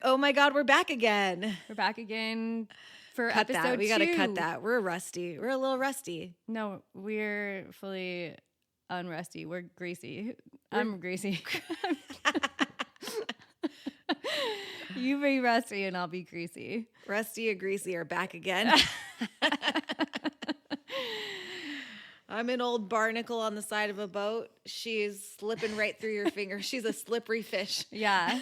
Oh my God, we're back again. We're back again for Cut episode that. We 2. got to cut that. We're rusty. We're a little rusty. No, we're fully unrusty. We're greasy. I'm greasy. You be rusty and I'll be greasy. Rusty and greasy are back again. I'm an old barnacle on the side of a boat. She's slipping right through your fingers. She's a slippery fish. Yeah.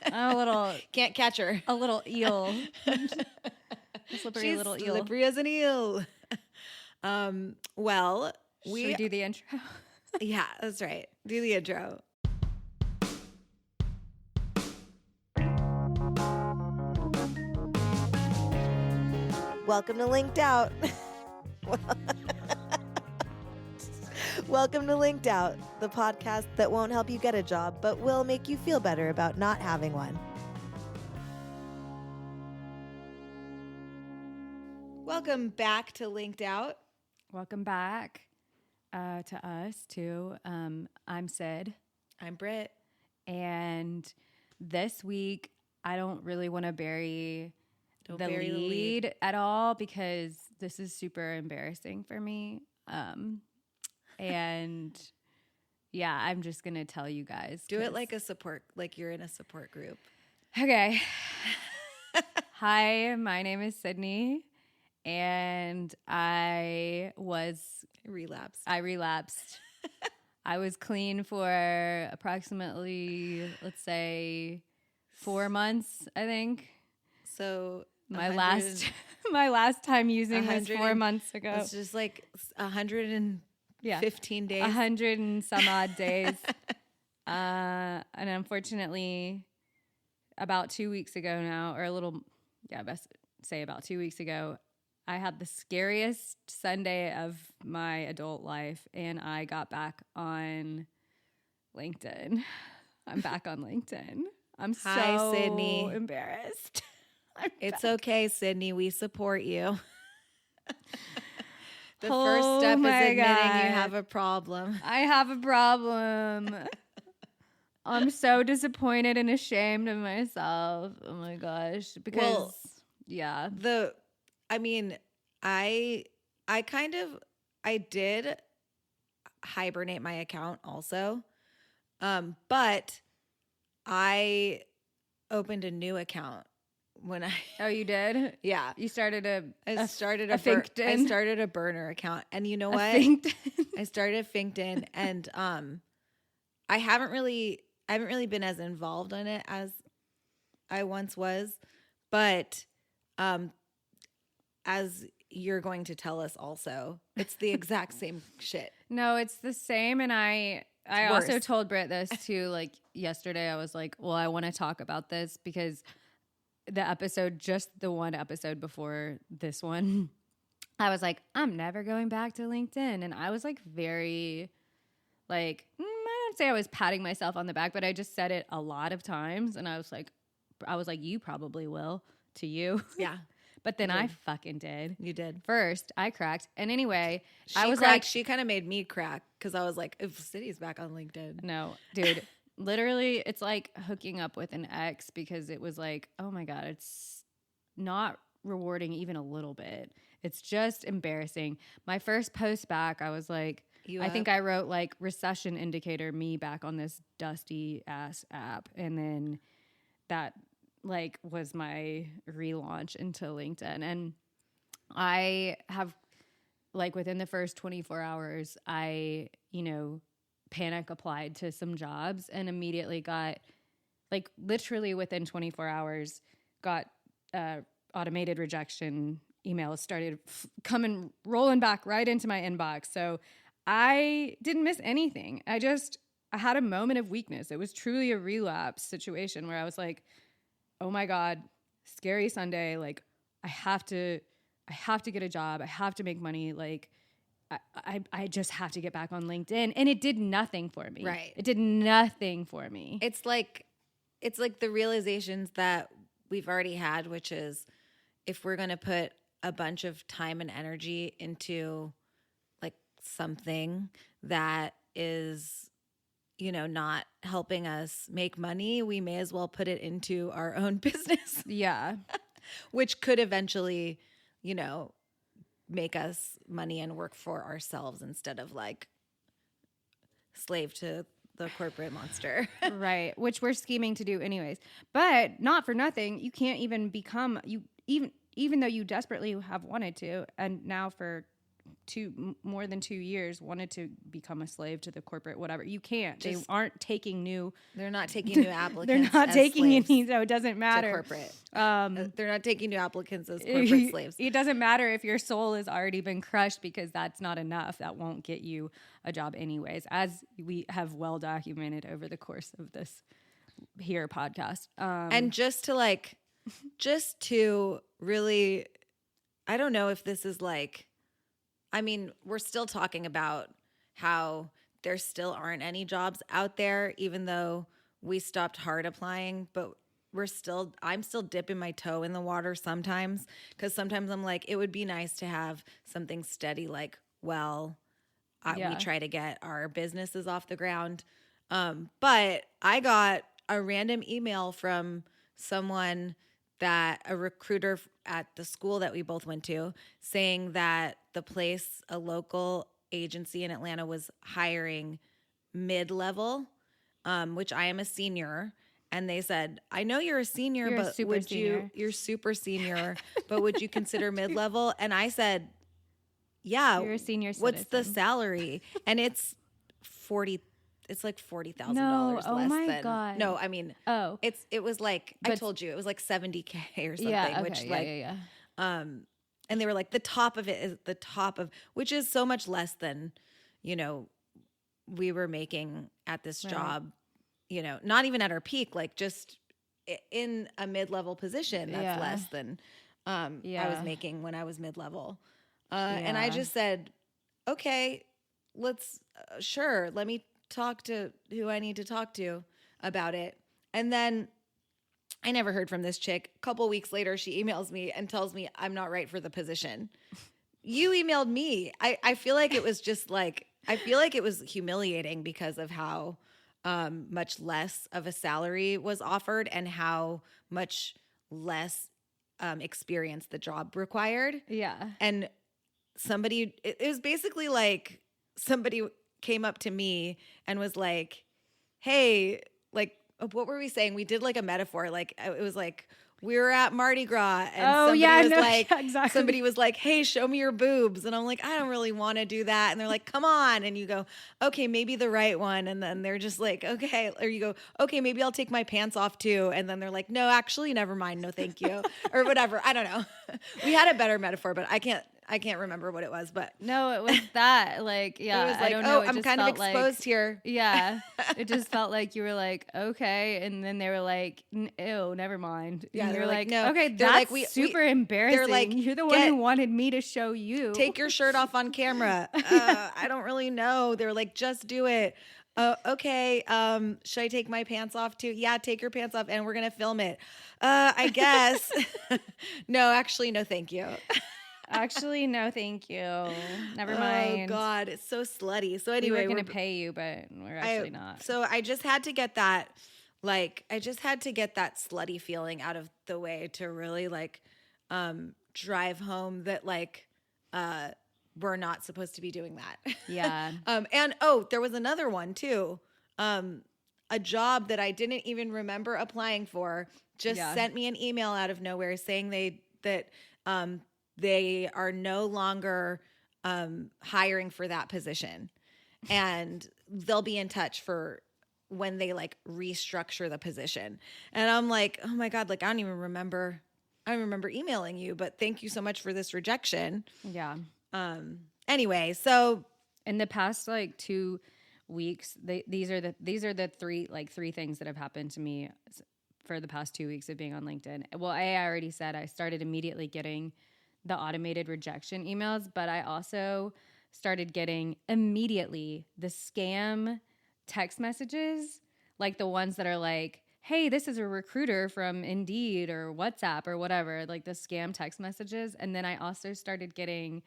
I'm a little... Can't catch her. A little eel. A slippery She's little eel. slippery as an eel. Well, Should we do the intro? Yeah, that's right. Do the intro. Welcome to Linked Out. Welcome to Linked Out, the podcast that won't help you get a job, but will make you feel better about not having one. Welcome back to Linked Out. Welcome back to us, too. I'm Syd. I'm Brit. And this week, I don't really want to bury the bury the lead at all because this is super embarrassing for me. And yeah, I'm just going to tell you guys. Do it like like you're in a support group. Okay. Hi, my name is Sydney, and I relapsed. I was clean for approximately, let's say, 4 months, I think. So my last time using was 4 months ago. It's just like 115 days. 100 and some odd days. And unfortunately, about 2 weeks ago now, or best say about 2 weeks ago, I had the scariest Sunday of my adult life, and I got back on LinkedIn. I'm back on LinkedIn. I'm so Sydney. embarrassed. It's okay, Sydney. We support you. The first step is admitting you have a problem. I have a problem. I'm so disappointed and ashamed of myself. Oh my gosh. Because, I did hibernate my account also. But I opened a new account when I... Oh, you did? Yeah. You started I started a burner account. And you know what? I started a FinkedIn, and I haven't really been as involved in it as I once was. But as you're going to tell us also, it's the exact same shit. No, it's the same. And I also told Britt this too, like yesterday. I was like, well, I want to talk about this because the one episode before this one, I was like, I'm never going back to LinkedIn. And I was like very I don't say I was patting myself on the back, but I just said it a lot of times. And I was like, you probably will to you. Yeah. But then I fucking did. You did. First, I cracked. And anyway, she kind of made me crack because I was like, if City's back on LinkedIn. No, dude. Literally, it's like hooking up with an ex because it was like, oh my God, it's not rewarding even a little bit. It's just embarrassing. My first post back, I was like, I think I wrote like recession indicator, me back on this dusty ass app. And then that like was my relaunch into LinkedIn. And I have like within the first 24 hours, I, panic applied to some jobs and immediately got like literally within 24 hours got automated rejection emails started rolling back right into my inbox. So I didn't miss anything. I had a moment of weakness. It was truly a relapse situation where I was like, oh my God, scary Sunday. Like I have to get a job. I have to make money. Like I just have to get back on LinkedIn. And it did nothing for me. Right. It did nothing for me. It's like the realizations that we've already had, which is if we're going to put a bunch of time and energy into like something that is not helping us make money, we may as well put it into our own business. Yeah. Which could eventually, make us money and work for ourselves instead of like slave to the corporate monster. Right. Which we're scheming to do anyways. But not for nothing, you can't even become, even though you desperately have wanted to, and now for more than 2 years wanted to become a slave to the corporate whatever, you can't. They aren't taking new. They're not taking new applicants. They're not taking any, so it doesn't matter. Corporate. They're not taking new applicants as corporate slaves. It doesn't matter if your soul has already been crushed, because that's not enough. That won't get you a job anyways, as we have well documented over the course of this here podcast. And just to really, I don't know if this is like, I mean, we're still talking about how there still aren't any jobs out there, even though we stopped hard applying, but I'm still dipping my toe in the water sometimes, because sometimes I'm like, it would be nice to have something steady, like, we try to get our businesses off the ground. But I got a random email from someone, a recruiter at the school that we both went to, saying that a local agency in Atlanta, was hiring mid-level, which I am a senior. And they said, I know you're a senior, but you're super senior, but would you consider mid-level? And I said, yeah. You're a senior citizen. What's the salary? And it's like $40,000 no, less oh my than. God. No, I mean, it was like, I told you, it was like $70K or something. Yeah, okay, which yeah. And they were like, the top of it is the top of, which is so much less than, we were making at this job, not even at our peak, like just in a mid-level position, that's less than I was making when I was mid-level. And I just said, okay, let me talk to who I need to talk to about it. And then I never heard from this chick. A couple weeks later, she emails me and tells me I'm not right for the position. You emailed me. I feel like it was just like, I feel like it was humiliating because of how much less of a salary was offered and how much less experience the job required. Yeah. And it was basically like somebody came up to me and was like, hey, like, what were we saying? We did like a metaphor. Like, it was like, we were at Mardi Gras and exactly. somebody was like, hey, show me your boobs. And I'm like, I don't really want to do that. And they're like, come on. And you go, okay, maybe the right one. And then they're just like, okay. Or you go, okay, maybe I'll take my pants off too. And then they're like, no, actually, never mind. No, thank you. Or whatever. I don't know. We had a better metaphor, but I can't remember what it was, but no, it was that. Like, yeah, it was like, I don't know. I'm kind of exposed here. Yeah, it just felt like you were like, okay, and then they were like, ew, never mind. Yeah, you're like, no. okay, that's like, super embarrassing. They're like, you're the one who wanted me to show you. Take your shirt off on camera. I don't really know. They're like, just do it. Okay. Should I take my pants off too? Yeah, take your pants off, and we're gonna film it. I guess. No, actually, no, thank you. Actually, no, thank you. Never mind. Oh God, it's so slutty. So anyway, we're gonna pay you, but we're actually not. So I just had to get that, slutty feeling out of the way to really drive home that we're not supposed to be doing that. Yeah. And there was another one too. A job that I didn't even remember applying for just sent me an email out of nowhere saying they are no longer hiring for that position, and they'll be in touch for when they restructure the position. And I'm like, oh my God, I don't even remember emailing you, but thank you so much for this rejection. Yeah. Anyway, so in the past 2 weeks, these are the three things that have happened to me for the past 2 weeks of being on LinkedIn. Well, I already said I started immediately getting the automated rejection emails, but I also started getting immediately the scam text messages, like the ones that are like, hey, this is a recruiter from Indeed or WhatsApp or whatever, like the scam text messages. And then I also started getting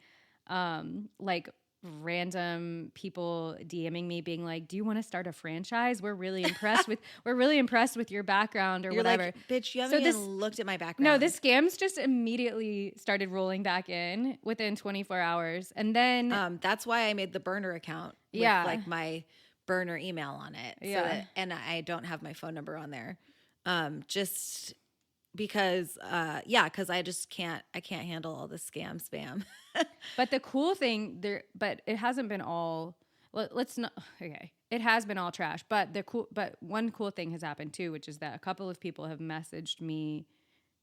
random people DMing me being like, do you want to start a franchise? We're really impressed with your background or You're whatever. Like, bitch, you haven't even looked at my background. No, the scams just immediately started rolling back in within 24 hours. And then that's why I made the burner account with like my burner email on it. Yeah. So that, and I don't have my phone number on there. Just because because I can't handle all the spam. But the cool thing there, but it hasn't been all. Let's not. Okay, it has been all trash. But one cool thing has happened too, which is that a couple of people have messaged me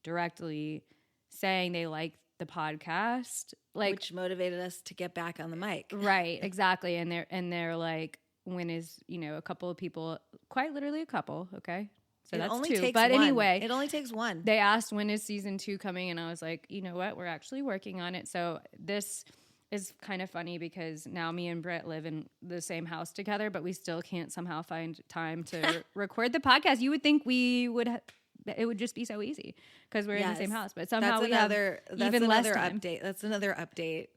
directly saying they like the podcast, which motivated us to get back on the mic. Right, exactly. And they're like, when is a couple of people, quite literally a couple. Okay. So that's only 2. But anyway, it only takes 1. They asked when is season 2 coming, and I was like, you know what? We're actually working on it. So this is kind of funny because now me and Brit live in the same house together, but we still can't somehow find time to record the podcast. You would think we would. It would just be so easy because we're in the same house, but somehow we have even less time. Update. That's another update.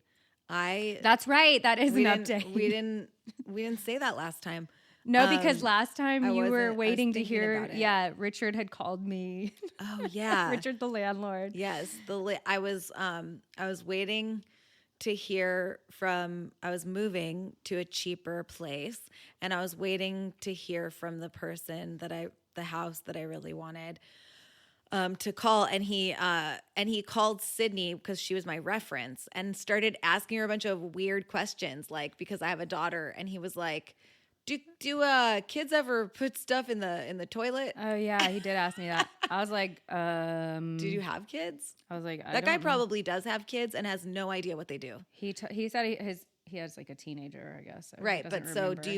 That's right. That is an update. We didn't say that last time. No, because last time you were waiting to hear. Yeah, Richard had called me. Oh yeah, Richard the landlord. Yes, I was waiting to hear from. I was moving to a cheaper place, and I was waiting to hear from the person the house that I really wanted to call, and he called Sydney because she was my reference, and started asking her a bunch of weird questions, like because I have a daughter, and he was like, Do kids ever put stuff in the toilet? Oh yeah, he did ask me that. I was like, do you have kids? I was like, that guy probably does have kids and has no idea what they do. He said he has like a teenager, I guess. So right, but so do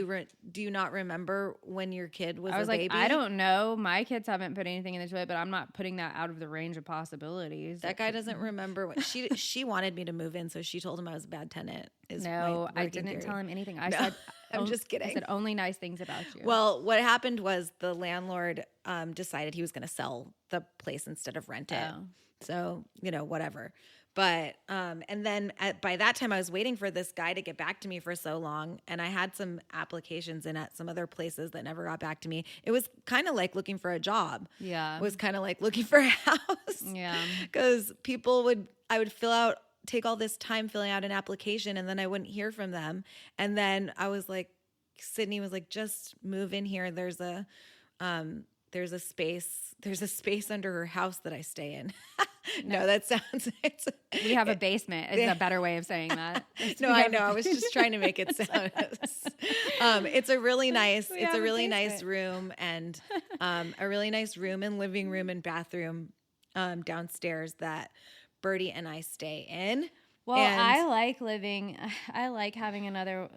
you not remember when your kid was? I was a like, baby? I don't know. My kids haven't put anything in the toilet, but I'm not putting that out of the range of possibilities. That guy doesn't remember what she wanted me to move in, so she told him I was a bad tenant. No, I didn't tell him anything. I said. I'm just kidding. I said only nice things about you. Well, what happened was the landlord decided he was going to sell the place instead of rent it. Oh. So, whatever. But and then by that time I was waiting for this guy to get back to me for so long, and I had some applications in at some other places that never got back to me. It was kind of like looking for a job. Yeah. It was kind of like looking for a house. Yeah. Because I would take all this time filling out an application, and then I wouldn't hear from them. And then I was like, Sydney was like, just move in here. There's a space under her house that I stay in. No, that sounds. We have a basement. It's a better way of saying that. No, I know. I was just trying to make it sound. It's a really nice. It's a really nice room, and a really nice room and living room and bathroom downstairs that Birdie and I stay in. Well, I like having another.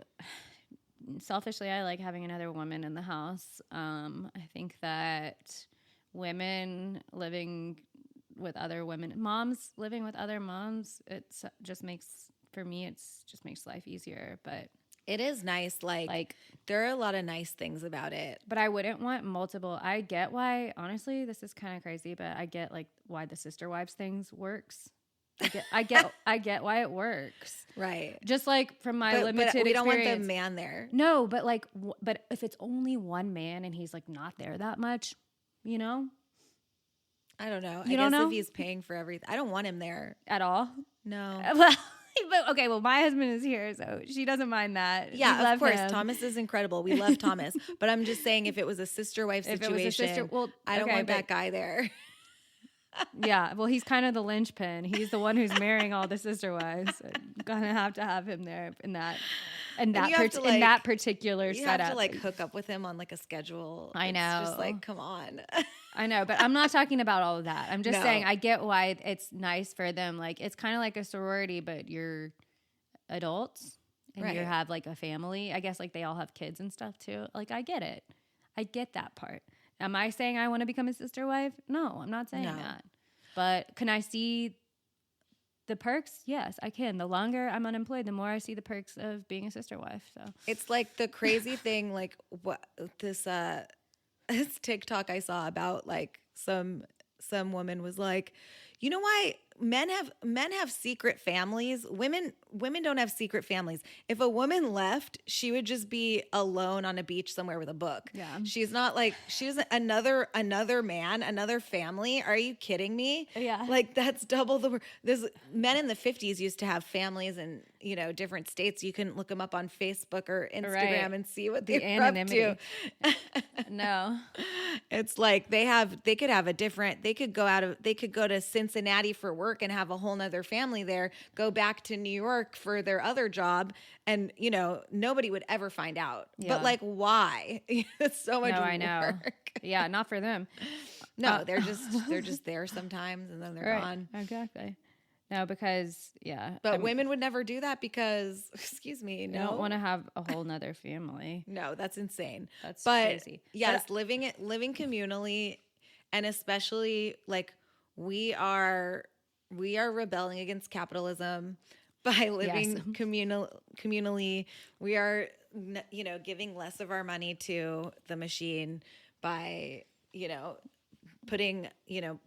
Selfishly, I like having another woman in the house. I think that women living with other women, moms living with other moms, it just makes life easier. But it is nice. Like there are a lot of nice things about it. But I wouldn't want multiple. I get why. Honestly, this is kind of crazy, but I get like why the sister wives things works. I get why it works. Right. Just like from my limited experience. We don't want the man there. No, but but if it's only one man and he's like not there that much, I don't know. I guess if he's paying for everything. I don't want him there. At all? No. Well, my husband is here, so she doesn't mind that. Yeah, of course. Him. Thomas is incredible. We love Thomas. But I'm just saying if it was a sister-wife situation, I don't want that guy there. Yeah, well, he's kind of the linchpin. He's the one who's marrying all the sister wives. So gonna have to have him there in that particular setup. You have to like hook up with him on like a schedule. I know. It's just like, come on. I know, but I'm not talking about all of that. I'm just saying I get why it's nice for them. Like it's kind of like a sorority, but you're adults and you have like a family. I guess like they all have kids and stuff too. Like I get it. I get that part. Am I saying I want to become a sister wife? No, I'm not saying that. But can I see the perks? Yes, I can. The longer I'm unemployed, the more I see the perks of being a sister wife. So it's like the crazy thing, like what this TikTok I saw about like some some woman was like, you know why men have secret families? Women don't have secret families. If a woman left, she would just be alone on a beach somewhere with a book. Yeah. She's not like, she's another man, another family. Are you kidding me? Yeah. Like that's double the there's men in the 50s used to have families in, you know, different states. You can look them up on Facebook or Instagram and see what they're up to. No. It's like they could go to Cincinnati for work and have a whole nother family there, go back to New York for their other job. And, you know, nobody would ever find out. Yeah. But like, why? It's so much work. I know. Yeah. Not for them. No, they're just there sometimes and then they're gone. Exactly. No, because But women would never do that because, excuse me, no. They don't want to have a whole nother family. No, that's insane. That's crazy. Yes, living communally, and especially like we are rebelling against capitalism by living communally. We are, you know, giving less of our money to the machine by, you know, putting, you know,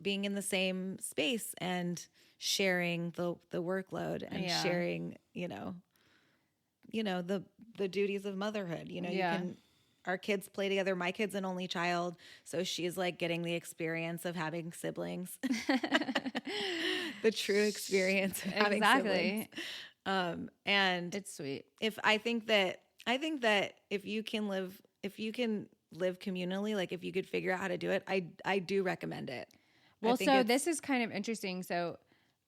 being in the same space and sharing the workload and sharing, you know, the duties of motherhood. You know, our kids play together. My kid's an only child, so she's like getting the experience of having siblings, the true experience of having siblings. And it's sweet. I think that if you can live communally, like if you could figure out how to do it, I do recommend it. Well, so this is kind of interesting. So,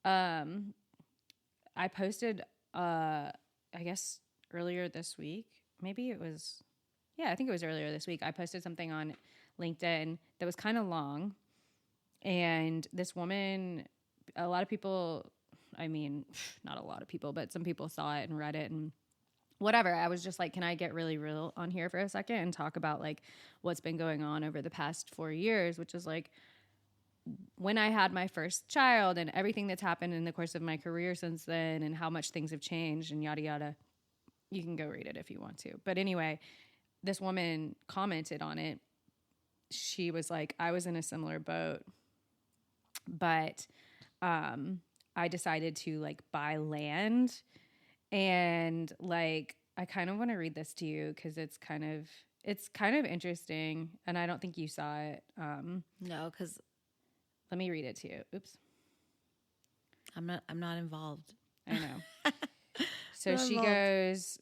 I posted, I guess earlier this week, maybe it was, I think it was earlier this week. I posted something on LinkedIn that was kind of long, and this woman, a lot of people, I mean, not a lot of people, but some people saw it and read it and whatever. I was just like, can I get really real on here for a second and talk about like what's been going on over the past 4 years, which is like, when I had my first child and everything that's happened in the course of my career since then and how much things have changed and yada, yada. You can go read it if you want to. But anyway, this woman commented on it. She was like, I was in a similar boat, but I decided to like buy land. And like, I kind of want to read this to you because it's kind of interesting. And I don't think you saw it. No, because... Let me read it to you. Oops. I'm not involved. I know. So she goes,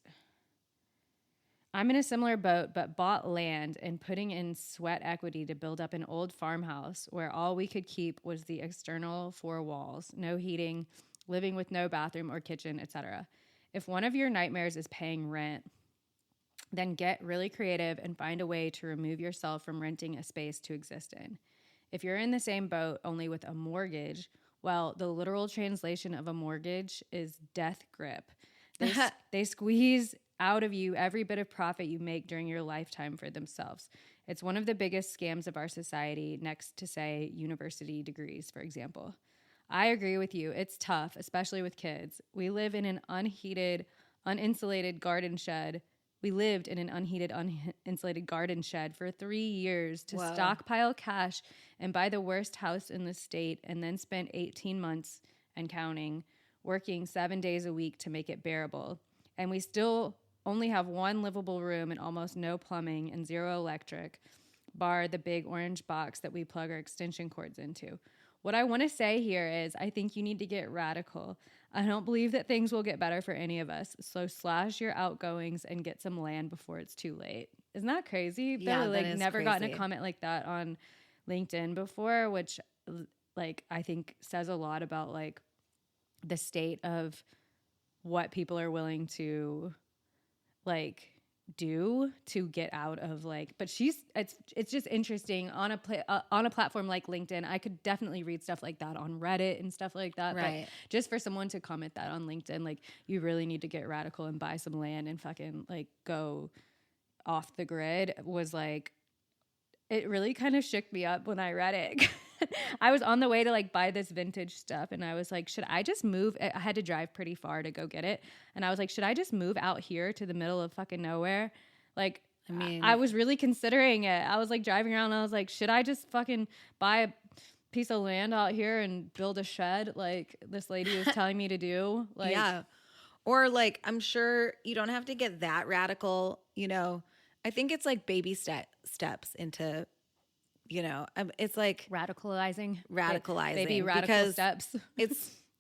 I'm in a similar boat, but bought land and putting in sweat equity to build up an old farmhouse where all we could keep was the external four walls, no heating, living with no bathroom or kitchen, etc. If one of your nightmares is paying rent, then get really creative and find a way to remove yourself from renting a space to exist in. If you're in the same boat, only with a mortgage, well, the literal translation of a mortgage is death grip. They squeeze out of you every bit of profit you make during your lifetime for themselves. It's one of the biggest scams of our society, next to, say, university degrees, for example. I agree with you. It's tough, especially with kids. We live in an unheated, uninsulated garden shed. We lived in an unheated, uninsulated garden shed for 3 years to stockpile cash and buy the worst house in the state, and then spent 18 months and counting, working 7 days a week to make it bearable. And we still only have one livable room and almost no plumbing and zero electric, bar the big orange box that we plug our extension cords into. What I want to say here is I think you need to get radical. I don't believe that things will get better for any of us. So slash your outgoings and get some land before it's too late. Isn't that crazy? Yeah, like that is never crazy. gotten a comment like that on LinkedIn before, which like I think says a lot about like the state of what people are willing to like do to get out of like, but it's just interesting on a platform like LinkedIn. I could definitely read stuff like that on Reddit and stuff like that. Right. But just for someone to comment that on LinkedIn, like you really need to get radical and buy some land and fucking like go off the grid was like, it really kind of shook me up when I read it. I was on the way to like buy this vintage stuff and I was like, should I just move? I had to drive pretty far to go get it. And I was like, should I just move out here to the middle of fucking nowhere? Like, I mean, I was really considering it. I was like driving around and I was like, should I just fucking buy piece of land out here and build a shed like this lady was telling me to do. Like, yeah. Or like, I'm sure you don't have to get that radical, I think it's like baby steps into, it's like radicalizing, baby radical steps.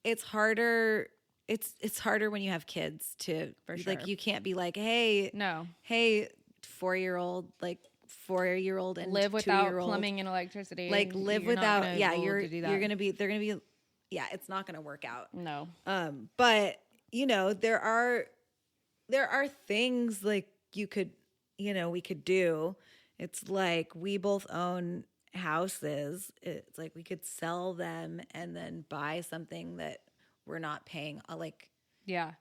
it's harder. It's harder when you have kids to, For sure. like, you can't be like, hey, 4-year-old, like 4-year-old and live without 2-year-old, plumbing and electricity. like live without, they're going to be, it's not going to work out. No. But there are things like we could do. It's like, we both own houses. It's like we could sell them and then buy something that we're not paying,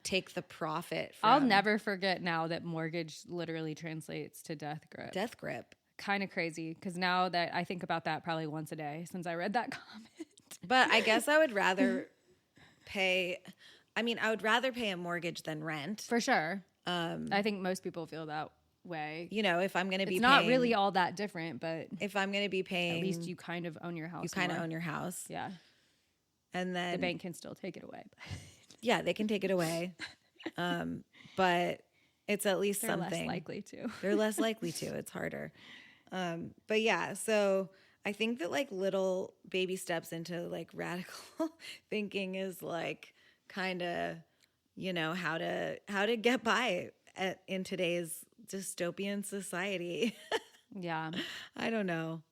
take the profit from. I'll never forget now that mortgage literally translates to death grip. Death grip. Kind of crazy, because now that I think about that probably once a day since I read that comment. But I guess I would rather pay a mortgage than rent. For sure. I think most people feel that way. If I'm going to be it's not really all that different, but if I'm going to be paying, at least you kind of own your house. You kind of own your house. Yeah. And then the bank can still take it away. Yeah, they can take it away. But it's at least something. They're less likely to. They're less likely to. It's harder. But yeah, so I think that like little baby steps into like radical thinking is like kind of, how to get by in today's dystopian society. Yeah. I don't know.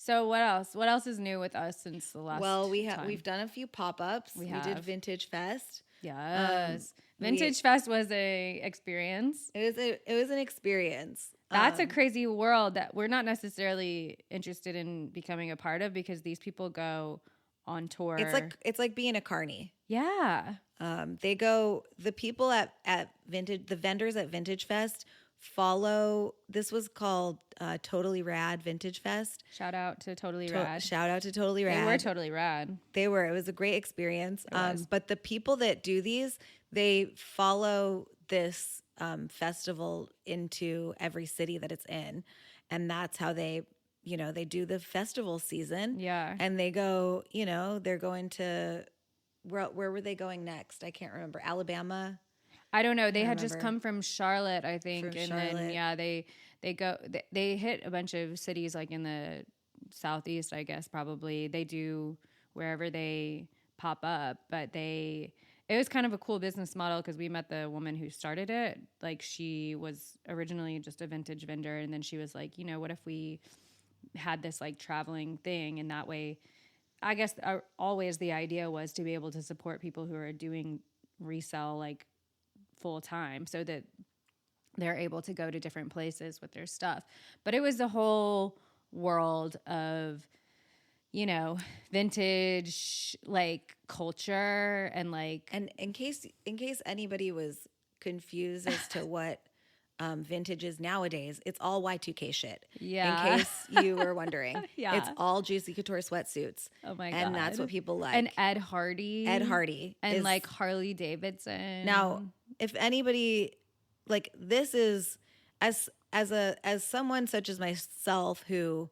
So what else? What else is new with us since the last Well, time? we've done a few pop-ups. We did Vintage Fest. Yes. Vintage Fest was a experience. It was an experience. That's a crazy world that we're not necessarily interested in becoming a part of, because these people go on tour. It's like being a carny. Yeah. The people at Vintage, the vendors at Vintage Fest follow. This was called Totally Rad Vintage Fest. Shout out to Totally Rad. Shout out to Totally Rad. They were totally rad. They were. It was a great experience. But the people that do these, they follow this festival into every city that it's in, and that's how they do the festival season. Yeah. And they go, they're going to where were they going next? I can't remember. Alabama. I don't know. They had just come from Charlotte, I think. Then they hit a bunch of cities like in the Southeast, I guess, probably. They do wherever they pop up, but it was kind of a cool business model, because we met the woman who started it. Like, she was originally just a vintage vendor, and then she was like, what if we had this like traveling thing, and that way, I guess always the idea was to be able to support people who are doing resell like full time, so that they're able to go to different places with their stuff. But it was the whole world of, vintage like culture, and like, and in case anybody was confused as to what vintage is nowadays, it's all Y2K shit. Yeah. In case you were wondering. Yeah. It's all Juicy Couture sweatsuits. Oh my God. And that's what people like. And Ed Hardy. And like Harley Davidson. Now, if anybody, like, this is as someone such as myself who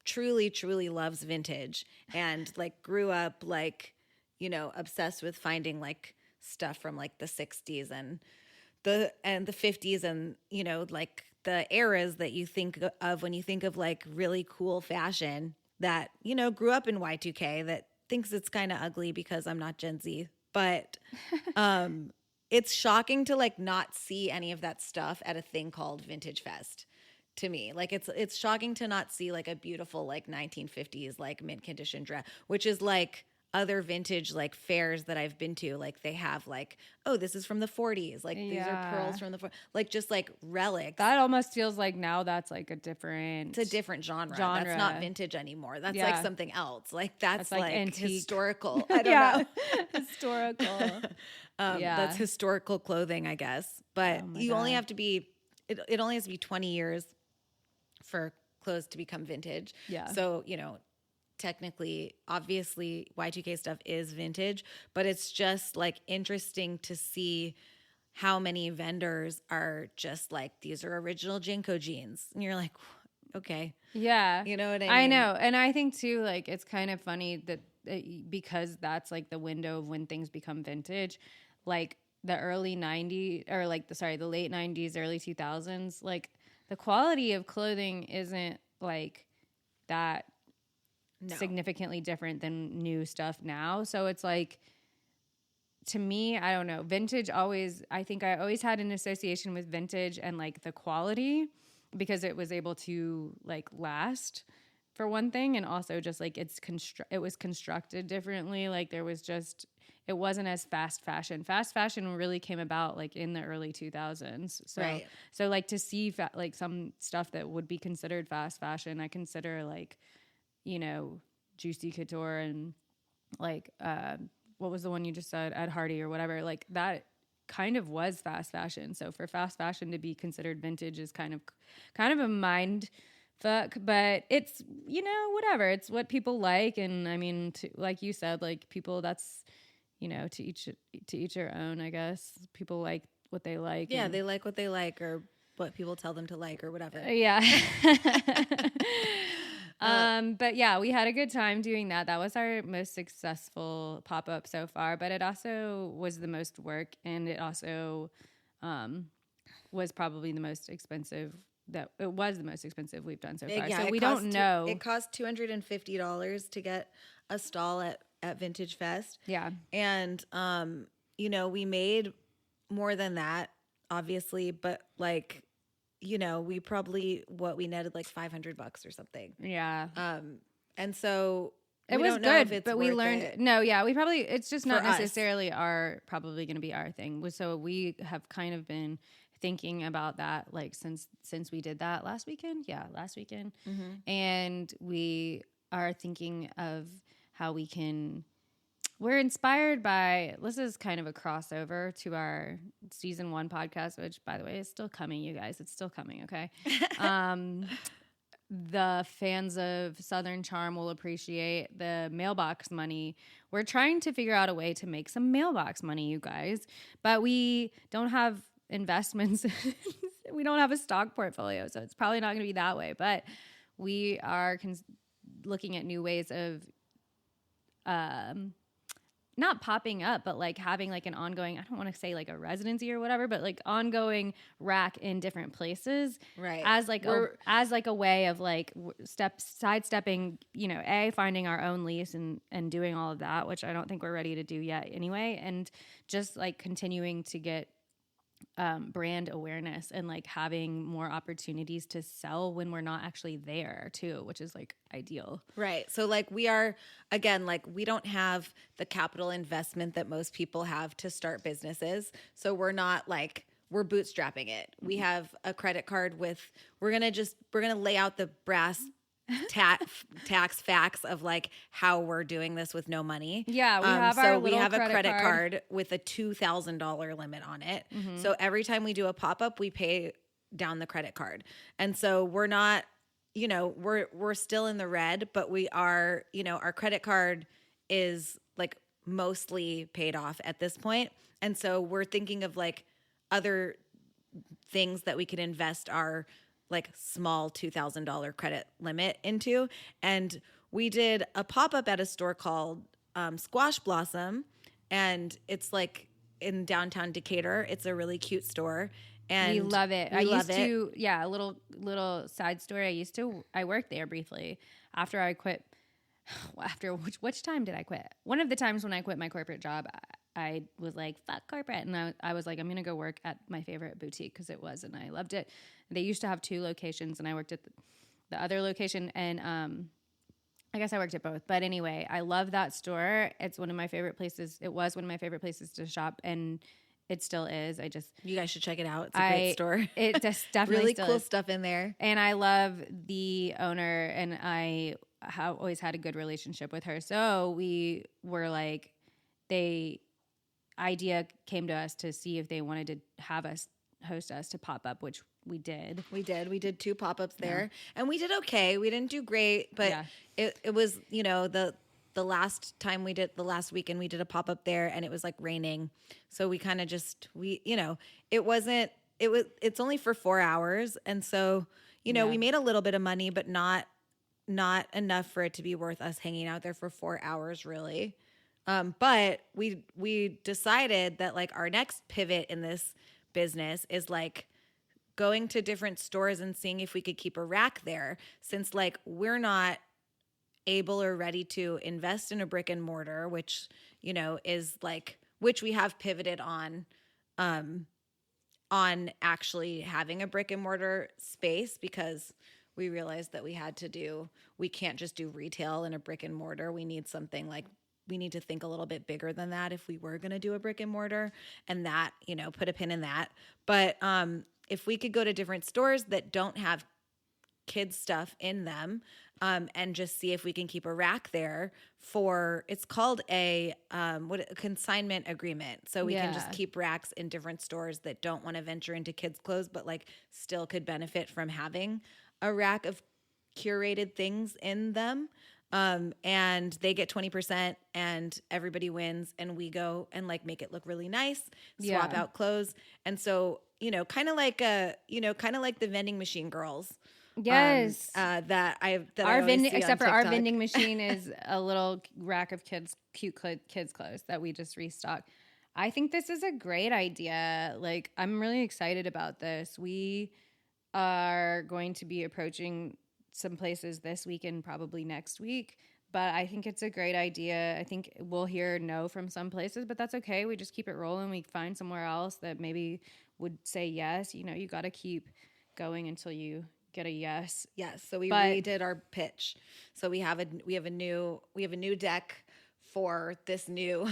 truly loves vintage and like grew up like, obsessed with finding like stuff from like the 60s and the 50s and, like the eras that you think of when you think of like really cool fashion that, grew up in Y2K, that thinks it's kind of ugly because I'm not Gen Z. But it's shocking to like not see any of that stuff at a thing called Vintage Fest. To me, like it's shocking to not see like a beautiful like 1950s like mint condition dress, which is like other vintage like fairs that I've been to. Like they have like, oh, this is from the 40s, like these are pearls from the 40s, like just like relics. That almost feels like now that's like it's a different genre. That's not vintage anymore. That's like something else. Like that's like historical. I don't know. Historical. That's historical clothing, I guess. But you only have to be. It only has to be 20 years for clothes to become vintage. Yeah. So, technically, obviously, Y2K stuff is vintage, but it's just like interesting to see how many vendors are just like, these are original Jinko jeans. And you're like, okay. Yeah. You know what I mean? I know. And I think too, like, it's kind of funny that because that's like the window of when things become vintage, like the early 90s or like the late 90s, early 2000s, like the quality of clothing isn't like that significantly different than new stuff now. So it's like, to me, I don't know, vintage always, I think I always had an association with vintage and like the quality because it was able to like last for one thing. And also just like it was constructed differently. Like there was just, it wasn't as fast fashion. Fast fashion really came about like in the early 2000s. So, so like to see like some stuff that would be considered fast fashion, I consider like, you know, Juicy Couture and like, what was the one you just said, Ed Hardy or whatever, like that kind of was fast fashion. So for fast fashion to be considered vintage is kind of a mind fuck, but it's, you know, whatever. It's what people like. And I mean, like you said, like people, that's, you know, to each their own, I guess. People like what they like. Yeah, they like what they like or what people tell them to like or whatever. Yeah. But yeah, we had a good time doing that. That was our most successful pop-up so far, but it also was the most work, and it also was probably the most expensive. It was the most expensive we've done so far. Yeah, so we don't know. It cost $250 to get a stall at Vintage Fest. Yeah. And you know, we made more than that, obviously, but like, you know, we netted like $500 or something. Yeah. And so it was good, but we learned it's just not necessarily probably going to be our thing. So we have kind of been thinking about that like since we did that last weekend. Mm-hmm. And we are thinking of how we're inspired by, this is kind of a crossover to our season 1 podcast, which by the way is still coming, you guys. It's still coming, okay? The fans of Southern Charm will appreciate the mailbox money. We're trying to figure out a way to make some mailbox money, you guys, but we don't have investments. We don't have a stock portfolio, so it's probably not going to be that way, but we are looking at new ways of not popping up, but like having like an ongoing, I don't want to say like a residency or whatever, but like ongoing rack in different places, right? As like a way of like sidestepping, you know, finding our own lease and doing all of that, which I don't think we're ready to do yet anyway, and just like continuing to get brand awareness and like having more opportunities to sell when we're not actually there too, which is like ideal. Right. So like we are, again, like we don't have the capital investment that most people have to start businesses. So we're not like, we're bootstrapping it. We have a credit card we're going to lay out the brass tax facts of like how we're doing this with no money. Yeah, we have a credit card with a $2,000 limit on it. Mm-hmm. So every time we do a pop-up, we pay down the credit card. And so we're not, you know, we're still in the red, but we are, you know, our credit card is like mostly paid off at this point. And so we're thinking of like other things that we could invest our like small $2,000 credit limit into. And we did a pop-up at a store called Squash Blossom, and it's like in downtown Decatur. It's a really cute store. And we love it. A little side story. I worked there briefly after I quit. Which time did I quit? One of the times when I quit my corporate job, I was like, fuck corporate. And I was like, I'm going to go work at my favorite boutique because it was, and I loved it. They used to have 2 locations, and I worked at the other location. And I guess I worked at both. But anyway, I love that store. It's one of my favorite places. It was one of my favorite places to shop, and it still is. You guys should check it out. It's a great store. It just definitely really cool stuff in there. And I love the owner, and I have always had a good relationship with her. So we were like, idea came to us to see if they wanted to have us host us to pop up, which we did. We did 2 pop-ups there, and we did okay. We didn't do great, but it was, you know, the last weekend we did a pop-up there, and it was like raining. So we kind of it's only for 4 hours. And so, you know, we made a little bit of money, but not enough for it to be worth us hanging out there for 4 hours, really. But we decided that like our next pivot in this business is like going to different stores and seeing if we could keep a rack there, since like we're not able or ready to invest in a brick and mortar, which, you know, is like, which we have pivoted on actually having a brick and mortar space, because we realized that we can't just do retail in a brick and mortar. We need something like, we need to think a little bit bigger than that if we were going to do a brick and mortar, and that, you know, put a pin in that. But if we could go to different stores that don't have kids stuff in them, and just see if we can keep a rack there for, it's called a consignment agreement. So we can just keep racks in different stores that don't want to venture into kids clothes, but like still could benefit from having a rack of curated things in them. And they get 20% and everybody wins, and we go and like make it look really nice, swap out clothes. And so, you know, kind of like the vending machine girls. Yes. Our vending, except for our vending machine is a little rack of cute kids clothes that we just restock. I think this is a great idea. Like, I'm really excited about this. We are going to be approaching some places this week and probably next week, but I think it's a great idea. I think we'll hear no from some places, but that's okay. We just keep it rolling. We find somewhere else that maybe would say yes. You know, you got to keep going until you get a yes. Yes. So we redid our pitch. So we have a new deck for this new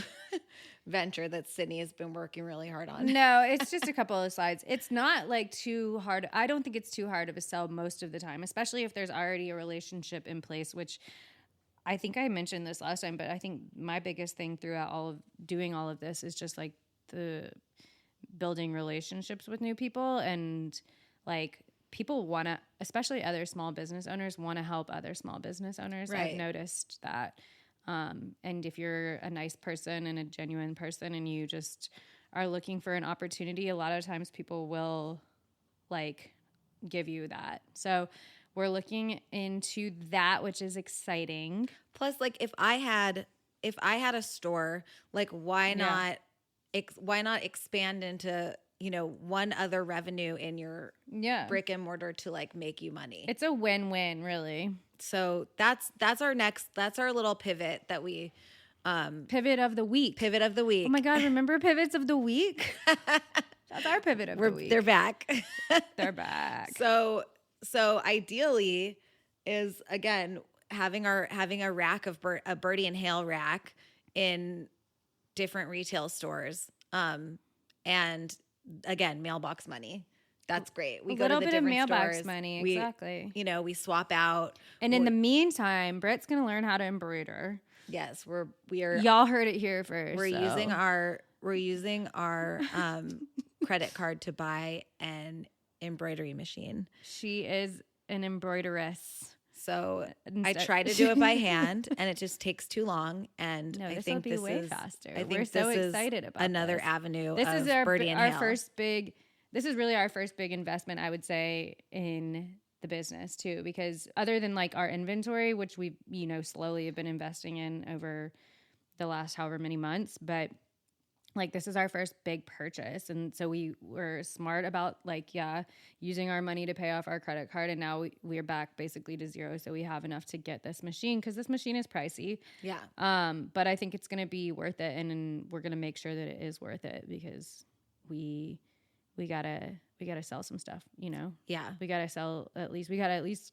venture that Sydney has been working really hard on. No, it's just a couple of slides. It's not like too hard. I don't think it's too hard of a sell most of the time, especially if there's already a relationship in place, which I think I mentioned this last time, but I think my biggest thing throughout doing all of this is just like the building relationships with new people, and like people want to, especially other small business owners, want to help other small business owners. Right. I've noticed that. And if you're a nice person and a genuine person and you just are looking for an opportunity, a lot of times people will like give you that. So we're looking into that, which is exciting. Plus, like if I had a store, like why not expand into, you know, one other revenue in your brick and mortar to like make you money. It's a win-win, really. So that's our little pivot that we pivot of the week. Pivot of the week. Oh my God, remember pivots of the week? That's our pivot of the week. They're back. They're back. So ideally is, again, having a rack of a Birdie and Hale rack in different retail stores. And again, mailbox money. That's great. We go to the different stores. A little bit of mailbox money, exactly. We swap out. And in the meantime, Brit's going to learn how to embroider. Yes, we are. Y'all heard it here first. We're using our credit card to buy an embroidery machine. She is an embroideress. So I try to do it by hand, and it just takes too long. And no, I this think will be this way is faster. I think We're so excited about another avenue. This of is our Birdie and Hale. first big. This is really our first big investment, I would say, in the business too, because other than like our inventory, which we, you know, slowly have been investing in over the last however many months, but like this is our first big purchase. And so we were smart about like, using our money to pay off our credit card. And now we are back basically to zero. So we have enough to get this machine, because this machine is pricey. Yeah. But I think it's going to be worth it. And we're going to make sure that it is worth it, because we gotta sell some stuff, you know? Yeah. We gotta at least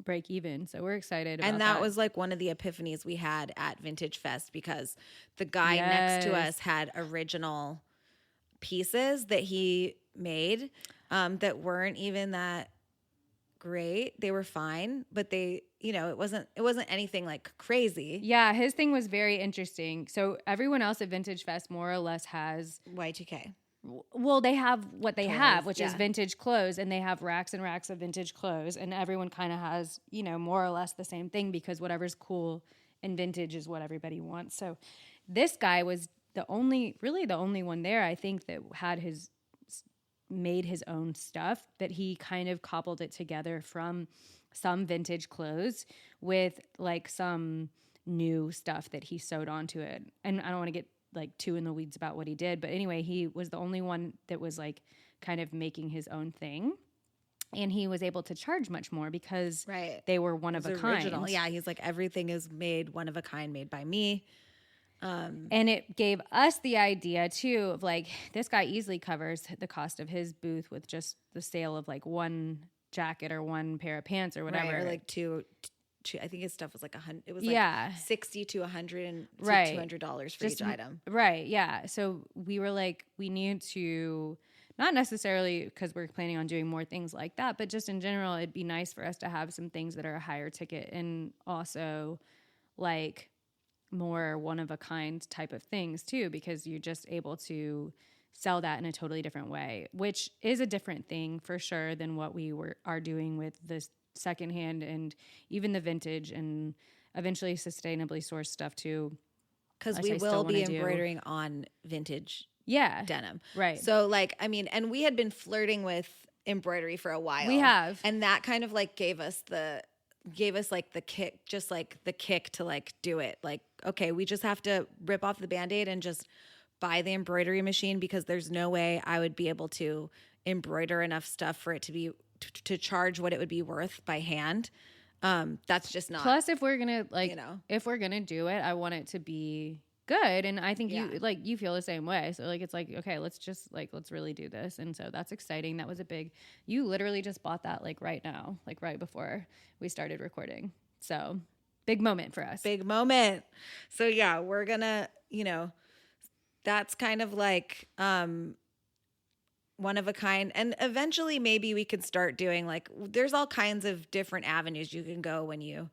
break even. So we're excited about that. And that was like one of the epiphanies we had at Vintage Fest, because the guy next to us had original pieces that he made that weren't even that great. They were fine, but they, you know, it wasn't anything like crazy. Yeah, his thing was very interesting. So everyone else at Vintage Fest more or less has Y2K. Well, they have what they have, which is vintage clothes, and they have racks and racks of vintage clothes, and everyone kind of has, you know, more or less the same thing, because whatever's cool and vintage is what everybody wants. So this guy was the only one there, I think, that had his made his own stuff, but he kind of cobbled it together from some vintage clothes with like some new stuff that he sewed onto it. And I don't want to get like too in the weeds about what he did, but anyway, he was the only one that was like kind of making his own thing. And he was able to charge much more because they were one of a kind. Yeah, he's like, everything is made one of a kind, made by me. And it gave us the idea too of like, this guy easily covers the cost of his booth with just the sale of like one jacket or one pair of pants or whatever. Right, or like two. I think his stuff was like $100. It was like $60 to $100 to $200 for each item. Right. Yeah. So we were like, we need to, not necessarily because we're planning on doing more things like that, but just in general, it'd be nice for us to have some things that are a higher ticket and also like more one of a kind type of things too, because you're just able to sell that in a totally different way, which is a different thing for sure than what we are doing with this secondhand and even the vintage and eventually sustainably sourced stuff too. Because we will be embroidering on vintage denim. Right. So like, I mean, and we had been flirting with embroidery for a while. We have. And that kind of like gave us like the kick, just like the kick to like do it. Like, okay, we just have to rip off the Band-Aid and just buy the embroidery machine because there's no way I would be able to embroider enough stuff for it to be to charge what it would be worth by hand. That's just not. Plus, if we're gonna if we're gonna do it, I want it to be good, and I think you feel the same way. So like, it's like, okay, let's really do this, and so that's exciting. That was a big. You literally just bought that like right now, like right before we started recording. So big moment for us. Big moment. So yeah, we're gonna, that's kind of like one of a kind. And eventually maybe we could start doing like, there's all kinds of different avenues you can go when you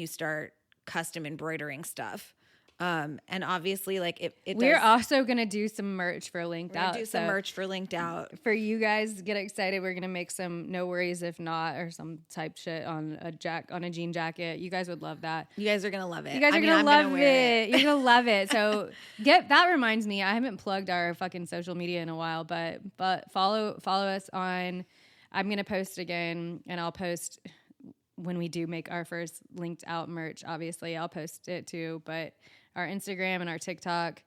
start custom embroidering stuff. And obviously like we're also going to do some merch for Linked Out. Do some merch for Linked Out. For you guys, get excited. We're going to make some No Worries If Not or some type shit on a jean jacket. You guys would love that. You guys are going to love it. You guys are going to love it. You're going to love it. So that reminds me, I haven't plugged our fucking social media in a while, but follow us on, I'm going to post again, and I'll post when we do make our first Linked Out merch. Obviously I'll post it too, but our Instagram and our TikTok.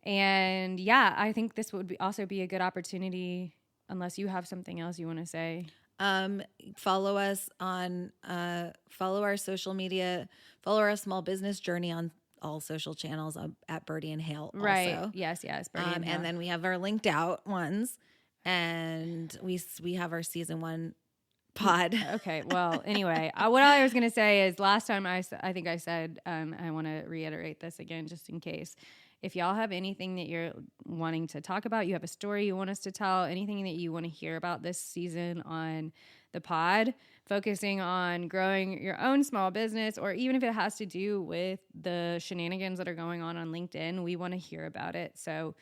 And yeah, I think this would also be a good opportunity, unless you have something else you want to say. Follow us on, follow our social media, follow our small business journey on all social channels at Birdie and Hale. Right. Also. Yes. Birdie and Hale. And then we have our Linked Out ones, and we have our season 1 pod. Okay. Well, anyway, what I was going to say is last time I think I said, I want to reiterate this again, just in case. If y'all have anything that you're wanting to talk about, you have a story you want us to tell, anything that you want to hear about this season on the pod, focusing on growing your own small business, or even if it has to do with the shenanigans that are going on LinkedIn, we want to hear about it. So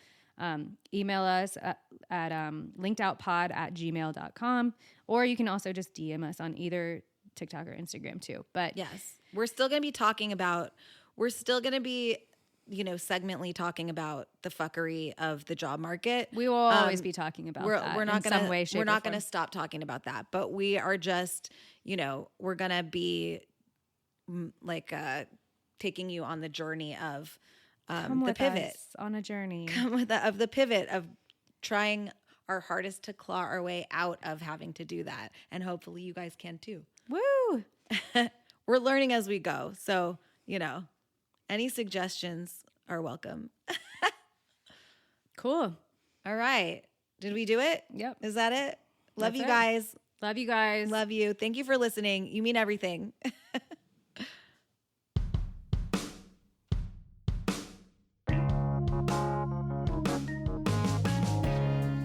email us at linkedoutpod@gmail.com, or you can also just DM us on either TikTok or Instagram too. But yes, we're still going to be segmentally talking about the fuckery of the job market. We will always be talking about that. We're not going to stop talking about that, but we are just, we're going to be like taking you on the journey of the pivot. On a journey. Of the pivot of trying our hardest to claw our way out of having to do that. And hopefully you guys can too. Woo! We're learning as we go. So, any suggestions are welcome. Cool. All right. Did we do it? Yep. Is that it? Love you guys. Love you guys. Love you. Thank you for listening. You mean everything.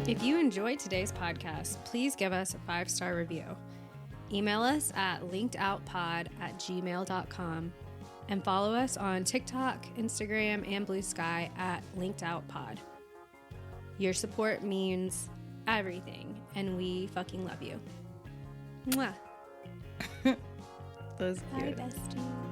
If you enjoyed today's podcast, please give us a 5-star review. Email us at linkedoutpod@gmail.com and follow us on TikTok, Instagram, and Blue Sky at linkedoutpod. Your support means everything, and we fucking love you. Mwah. That was cute. Bye, bestie.